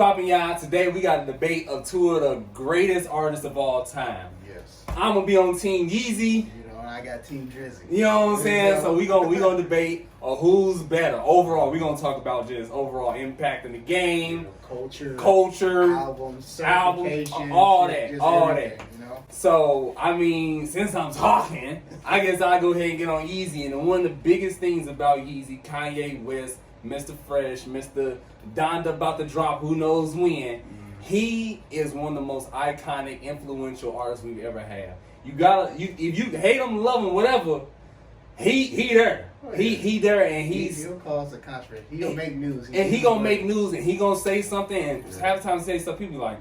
poppin', y'all? Today we got a debate of two of the greatest artists of all time. Yes. I'm gonna be on Team Yeezy. You know, and I got Team Drizzy. You know what I'm saying? So we gonna debate who's better overall. We gonna talk about just overall impact in the game, culture, albums, all that. You know? So I mean, since I'm talking, I guess I'll go ahead and get on Yeezy. And one of the biggest things about Yeezy, Kanye West, Mr. Fresh, Mr. Donda about to drop who knows when. He is one of the most iconic, influential artists we've ever had. If you hate him, love him, whatever, he there. He there, and he'll cause a controversy. He'll make news. He gonna make news, and he gonna say something, and half the time say stuff, people be like,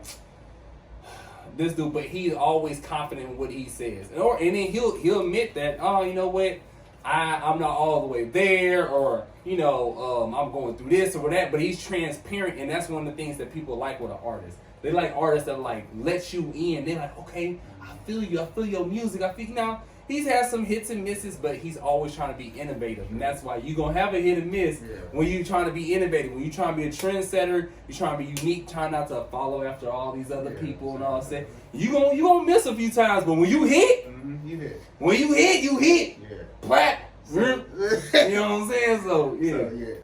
this dude, but he's always confident in what he says. And then he'll admit that, oh, you know what, I'm not all the way there, or I'm going through this or that, but he's transparent, and that's one of the things that people like with an artist. They like artists that like let you in. They're like, okay, I feel you, I feel your music, I feel now. He's had some hits and misses, but he's always trying to be innovative, and that's why you're gonna have a hit and miss when you're trying to be innovative, when you're trying to be a trendsetter, you're trying to be unique, trying not to follow after all these other people and all that. You gonna miss a few times, but when you hit, you hit. When you hit, yeah. Plat. You know what I'm saying? So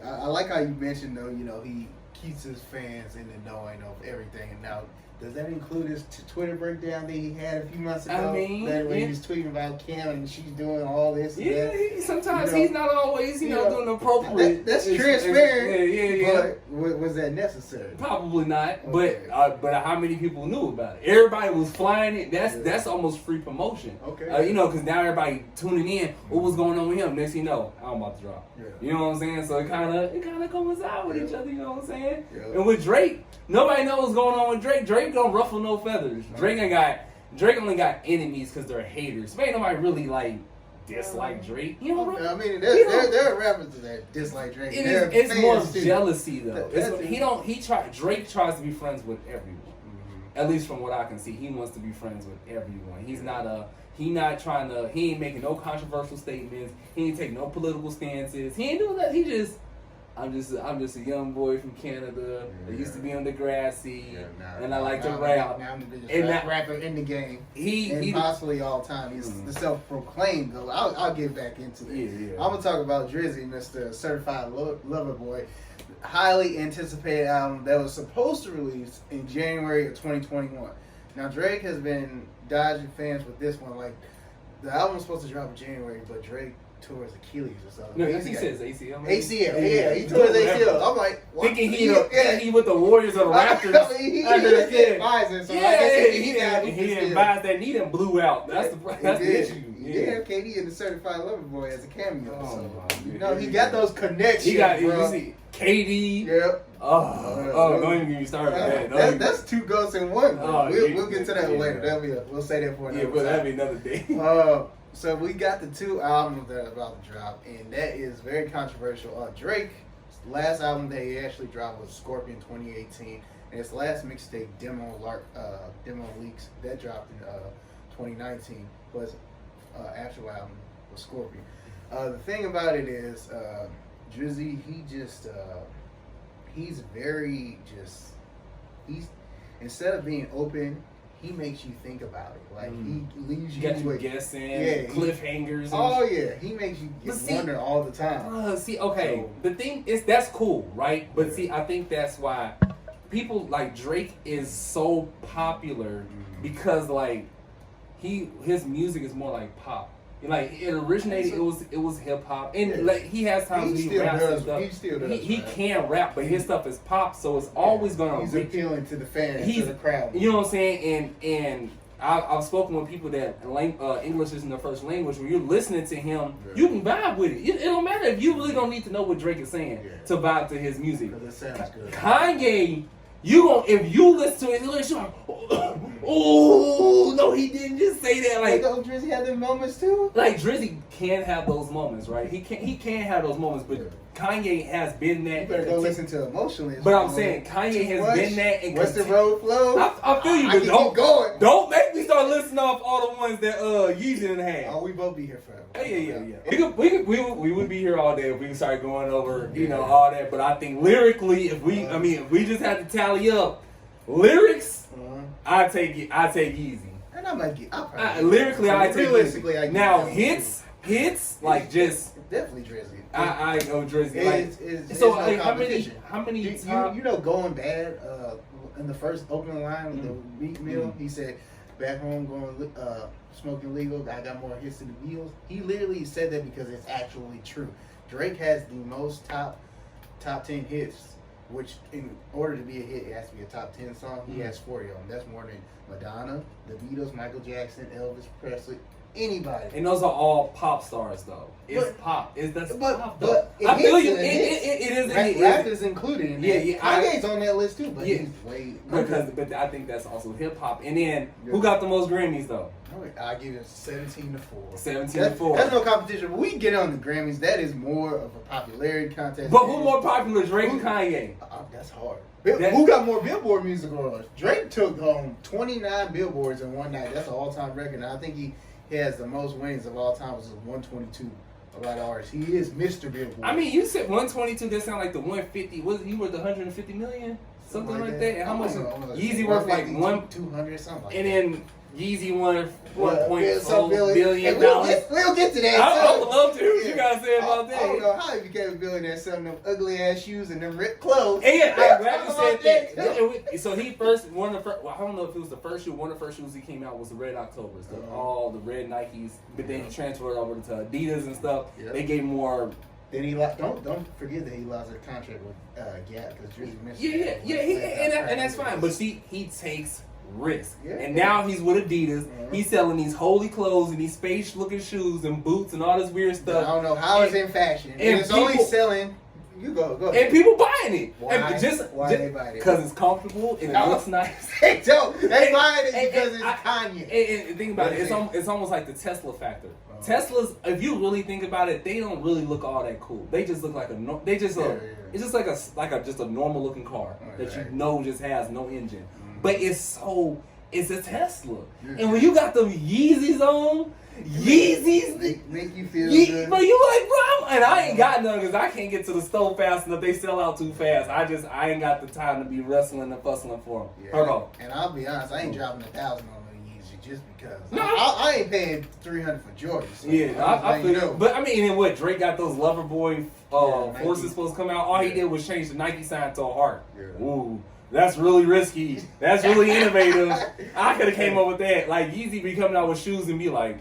I like how you mentioned though. He keeps his fans in the knowing of everything. And now, does that include his Twitter breakdown that he had a few months ago? When he was tweeting about Kim and she's doing all this. And that? Sometimes he's not always doing the appropriate. That's transparent. Yeah. But was that necessary? Probably not. Okay. But how many people knew about it? Everybody was flying it. That's almost free promotion. Okay. Because now everybody tuning in. What was going on with him? Next thing you know, I'm about to drop. Yeah. You know what I'm saying? So it kind of coincides with each other. You know what I'm saying? Yeah. And with Drake, nobody knows what's going on with Drake. Drake don't ruffle no feathers. Drake only got enemies because they're haters. So ain't nobody really like dislike Drake. I mean, there are rappers that dislike Drake. It's more jealousy though. Drake tries to be friends with everyone. At least from what I can see, he wants to be friends with everyone. He ain't making no controversial statements. He ain't taking no political stances. He ain't doing that. I'm just a young boy from Canada that used to be on the grassy, and I like to rap. Now I'm the biggest rapper in the game, and possibly all time. He's the self-proclaimed though. I'll get back into it. I'm gonna talk about Drizzy, Mr. Certified Lover Boy. Highly anticipated album that was supposed to release in January of 2021. Now Drake has been dodging fans with this one. Like, the album was supposed to drop in January, but Drake tore his Achilles or something. No, he says ACL. ACL, he tore his ACL. I'm like, what? Thinking he with the Warriors or the Raptors. He advised, so I guess he advised that knee and blew out. That's the issue. Yeah, KD and the Certified Lover Boy as a cameo. He got those connections. He got KD. Yep. Don't even get me started. That's two ghosts in one. We'll get to that later. We'll say that for another time. That'll be another day. So we got the two albums that are about to drop, and that is very controversial. Drake's last album that he actually dropped was Scorpion 2018, and his last mixtape, Demo Leaks, that dropped in 2019, was actual album was Scorpion. The thing about it is, Drizzy, he's instead of being open, he makes you think about it. Like, he leaves you guessing, cliffhangers. He makes you wonder all the time. The thing is, that's cool, right? But I think that's why people like Drake is so popular because like his music is more like pop. Like, it originated, it was hip hop, and like he has times he raps and stuff. He can rap, but his stuff is pop, so it's always gonna. He's appealing to the fans, to the crowd. You know what I'm saying? And I've spoken with people that English isn't their first language. When you're listening to him, you can vibe with it. It don't matter if you really don't need to know what Drake is saying to vibe to his music. Because it sounds good. Kanye. If you listen to it, you're like, oh no, he didn't just say that. Like, don't Drizzy have them moments too? Like, Drizzy can have those moments, right? He can have those moments, but Kanye has been that. You better go listen to Emotionless. But I'm saying Kanye has been that. And what's the road flow? I feel you, but don't make me start listing off all the ones that Yeezy didn't have. Oh, we both be here forever. Yeah. We would be here all day if we start going over, all that. But I think lyrically, if we just had to tally up lyrics, I take Yeezy. And I might get. Lyrically, I take realistically. Yeezy. Now hits like just definitely Drizzy. I go Drizzy. It's so no how many? You know, Going Bad in the first opening line of the Meat Mill, he said, "Back home going smoking legal. I got more hits than the Beatles." He literally said that because it's actually true. Drake has the most top 10 hits, which in order to be a hit, it has to be a top 10 song. He has 40 of them. That's more than Madonna, the Beatles, Michael Jackson, Elvis Presley. Anybody. And those are all pop stars, though. It's pop. That's pop, though. But I feel you. It is. Rap is included in that. Yeah. Kanye's on that list, too, but he's way... But I think that's also hip-hop. And then, who got the most Grammys, though? I give it 17-4. 17-4. That's no competition. When we get on the Grammys, that is more of a popularity contest. But who more popular, Drake or Kanye? That's hard. Who got more Billboard music awards? Drake took home 29 Billboards in one night. That's an all-time record. And I think he has the most wins of all time, which is 122 of all artists. He is Mr. Billboard. I mean, you said 122. That sound like the 150. Was he worth 150 million? Something like that. And how much? Yeezy worth like 200 something. Like and then Yeezy won $1.4 billion. We'll get to that. I would love to hear what you guys say about that. I don't know how he became a billionaire selling them ugly ass shoes and them ripped clothes. And I'm glad you said that. So he first one of the first. Well, I don't know if it was the first shoe. One of the first shoes he came out was the Red Octobers. All the red Nikes. But then he transferred over to Adidas and stuff. They gave more. Then he lost. Don't forget that he lost a contract with Gap because Drizzy missed. And that's fine. But see, he takes risk. And now he's with Adidas. He's selling these holy clothes and these space looking shoes and boots and all this weird stuff. I don't know how it's in fashion. And it's only selling. You go. And people buying it. Why they buying it? Because it's comfortable and it looks nice. They don't. They buying it because it's Kanye. And think about it. It's almost like the Tesla factor. Teslas, if you really think about it, they don't really look all that cool. They just look like it's just like a normal looking car that you know just has no engine. But it's a Tesla. And when you got them Yeezys on, Yeezys make you feel good. But you like, bro, and I ain't got none because I can't get to the store fast enough. They sell out too fast. I ain't got the time to be wrestling and fussling for them. Yeah, and I'll be honest, I ain't dropping 1,000 on the Yeezy just because. No, I ain't paying $300 for Jordans. So I feel you. But I mean, and what Drake got those Lover Boy forces supposed to come out. All he did was change the Nike sign to a heart. Ooh. That's really risky. That's really innovative. I could have came up with that. Like Yeezy be coming out with shoes and be like,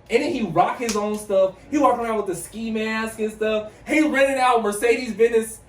and then he rock his own stuff. He walking around with the ski mask and stuff. He rented out Mercedes-Benz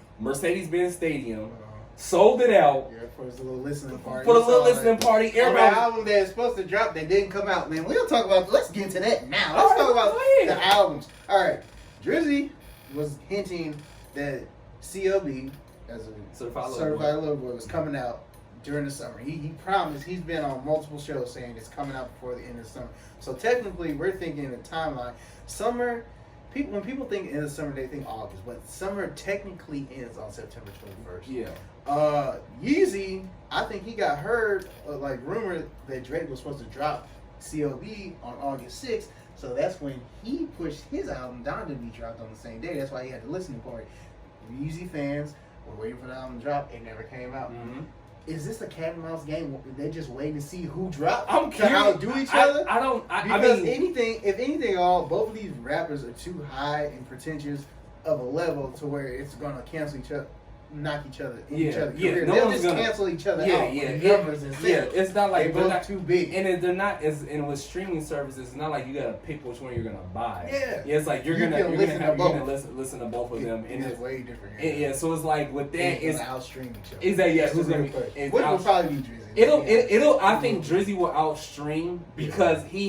Stadium, sold it out. Yeah, for his little listening party. For the little listening party. Everybody, the album that's supposed to drop that didn't come out, man. We'll talk about. Let's get into that now. Let's talk about the albums. All right, Drizzy was hinting that CLB, as a Certified Lover Boy, was coming out during the summer. He promised. He's been on multiple shows saying it's coming out before the end of the summer. So technically, we're thinking the timeline. Summer, when people think end of summer, they think August, but summer technically ends on September 21st. Yeah. Yeezy, I think he got heard, rumored that Drake was supposed to drop CLB on August 6th. So that's when he pushed his album down to be dropped on the same day. That's why he had the listening party. Yeezy fans were waiting for the album to drop. It never came out. Is this a cat and mouse game? They're just waiting to see who drops to outdo each other? Because if anything at all, both of these rappers are too high and pretentious of a level to where it's gonna cancel each other, knock each other in each other's career. They'll just cancel each other out. Numbers and it's not like they're not too big. And they're not and with streaming services, it's not like you gotta pick which one you're gonna buy. It's like you're gonna listen to both of them. And it's way different. So it's like with that, it's outstream each other. Is that who's gonna be? Which will probably be Drizzy. I think Drizzy will outstream because he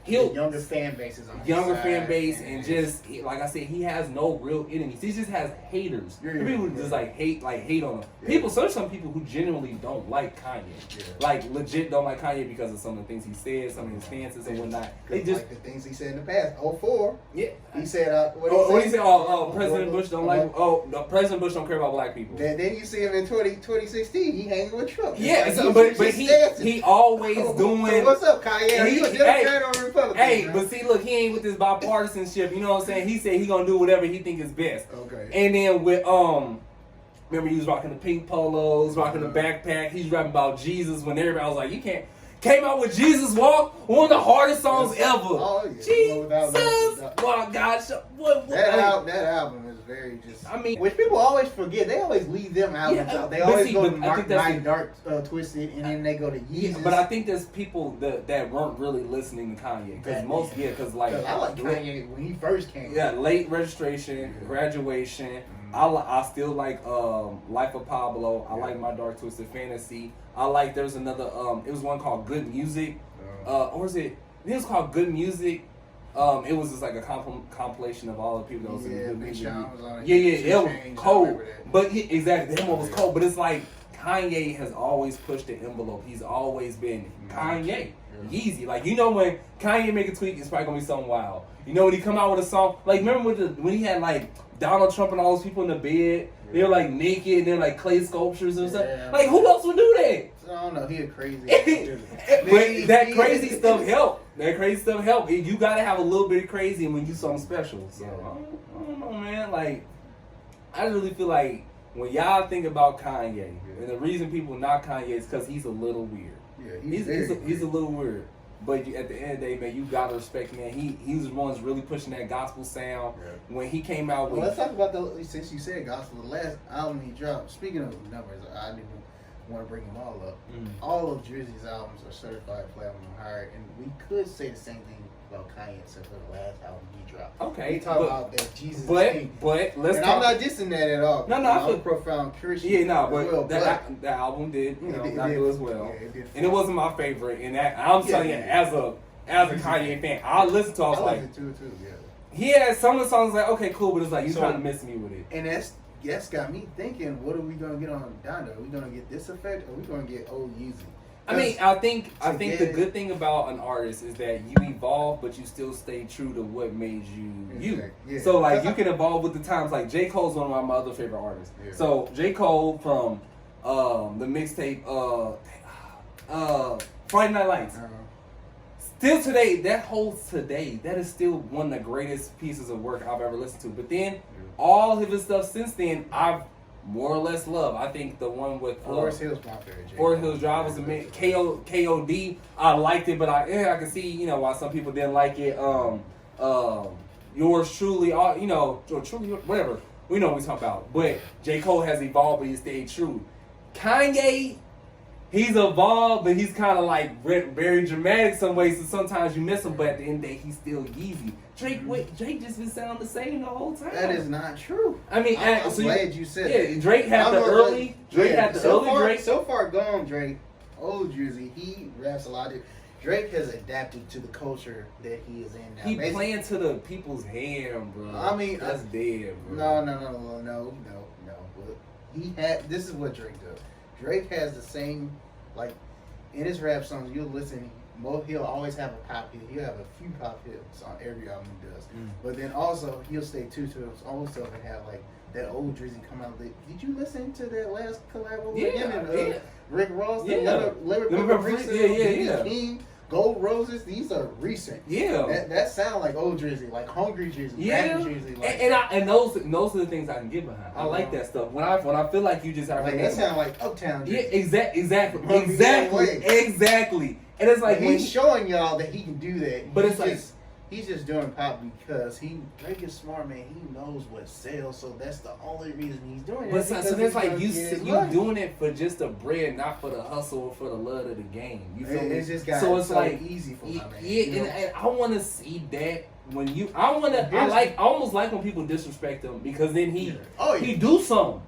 the younger fan bases on fan base, and just like I said, he has no real enemies. He just has haters. People who just hate on him. People, some people who genuinely don't like Kanye, like legit don't like Kanye because of some of the things he said, some of his stances and whatnot. They just like the things he said in the past. 04. Yeah, he said. What he said? President Bush don't like. President Bush don't care about black people. Then you see him in 2016. He hanging with Trump. Yeah, but he always doing. So what's up, Kanye? Are you a Democrat or a Republican? Hey, but see, look, he ain't with this bipartisanship. You know what I'm saying? He said he gonna do whatever he think is best. Okay. And then with remember he was rocking the pink polos, rocking the backpack. He's rapping about Jesus when everybody was like, you can't. Came out with Jesus Walk, one of the hardest songs ever. Oh, yeah. Jesus! Oh, gosh. That album is very just... I mean, which people always forget. They always leave them albums out. They always go to My Dark Twisted, and then they go to Yeezus. Yeah, but I think there's people that weren't really listening to Kanye. Because like... I like Kanye when he first came. Yeah, Late Registration, Graduation. I still like Life of Pablo. I like My Dark Twisted Fantasy. I like there's another it was one called Good Music. Or is it? It was called Good Music. It was just like a compilation of all the people that was in Good Music. It was cold. But exactly, that one was cold. But it's like Kanye has always pushed the envelope. He's always been Kanye. Yeezy. Like, you know, when Kanye make a tweet, it's probably gonna be something wild. You know, when he come out with a song, like remember when he had like Donald Trump and all those people in the bed, they were like naked and they're like clay sculptures and stuff. Like, who else would do that? I don't know. He a crazy. But that crazy stuff help. That crazy stuff help. You gotta have a little bit of crazy when you something special. So I don't know, man. Like, I really feel like when y'all think about Kanye, and the reason people knock Kanye is because he's a little weird. Yeah, he's a little weird. But at the end of the day, man, you gotta respect, man. He was the ones really pushing that gospel sound when he came out with. Well, let's talk about since you said gospel. The last album he dropped. Speaking of numbers, I didn't want to bring them all up. All of Drizzy's albums are certified platinum or higher, and we could say the same thing about Kanye except for the last album he dropped. Okay, we talk about that Jesus. But let's. And I'm not dissing that at all. No, I feel a profound Christian. Yeah, no, but the album did, not do as well, and it wasn't my favorite. And I'm telling you, as a Kanye fan, I listened to. I was like, it too. Yeah. He had some of the songs like, okay, cool, but it's like you trying to miss me with it. And that's got me thinking, what are we gonna get on Donda? Are we gonna get this effect, or are we gonna get old Yeezy? I mean, I think the good thing about an artist is that you evolve, but you still stay true to what made you. Yeah. So like you can evolve with the times. Like J. Cole's one of my other favorite artists. Yeah. So J. Cole from the mixtape Friday Night Lights. Still today, that is still one of the greatest pieces of work I've ever listened to. But then all of his stuff since then, I've more or less loved. I think the one with Forest Hills, my favorite. Forest Hills Drive was amazing. KOD, I liked it, but I can see why some people didn't like it. Yours truly, truly, whatever. We know what we talk about. But J. Cole has evolved, but he stayed true. Kanye, he's evolved, but he's kind of like very dramatic some ways, so sometimes you miss him, but at the end of the day, he's still Yeezy. Drake just been sounding the same the whole time. That is not true. I mean, I'm glad you said it. Yeah, Drake had the early. Drake. So far gone, Drake. Old Drizzy, he raps a lot. Drake has adapted to the culture that he is in now. He playing to the people's hand, bro. I mean, that's dead, bro. No. This is what Drake does. Drake has the same, like, in his rap songs, you'll listen, he'll always have a pop hit. He'll have a few pop hits on every album he does. But then also, he'll stay true to his own self and have, like, that old Drizzy come out. Did you listen to that last collab with him and Rick Ross? King, Gold Roses, these are recent. Yeah. That sound like old Drizzy, like hungry Drizzy, Drizzy. Like, and those are the things I can get behind. I like that stuff. When I feel like you just have like that sound like Uptown Drizzy. Yeah, exactly. And it's like he's showing y'all that he can do that. But it's like he's just doing pop because Drake is smart, man. He knows what sells, so that's the only reason he's doing it. But so that's like you doing it for just the bread, not for the hustle or for the love of the game. You feel me? It's just got so it's like easy for my man. Yeah, and I want to see that when I almost like when people disrespect him because then he do something.